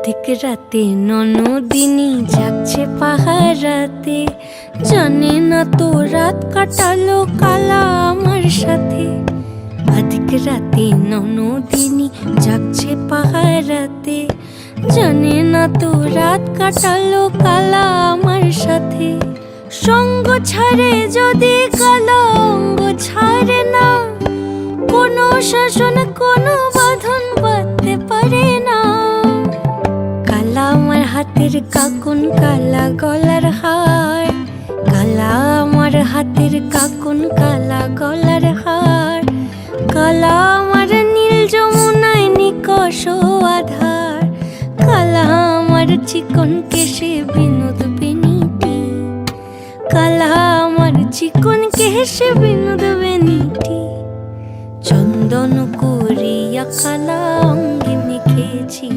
অধিক রাতে ননদিনী যাচ্ছে পাহারাতে, জানে না তো রাত কাটালো কালা আমার সাথে। অধিক রাতে ননদিনী যাচ্ছে পাহারাতে, জানে না তো রাত কাটালো কালা আমার সাথে। সঙ্গ ছাড়ে যদি কালা অঙ্গ ছাড়ে না, কোনো শাসন কোনো বাঁধন বাঁধতে পারে না। কালা আমার হাতের কাকুন কালা গলার হার, কালা আমার হাতের কাকুন কালা গলার হার। কালা আমার নীল যমুনায় নিকষ আধার, কালা আমার চিকন কেশে বিনোদ বেনিটি। কালা আমার চিকন কেশে বিনোদ বেনিটি। চন্দন করিয়া কালা অঙ্গে মেখেছি।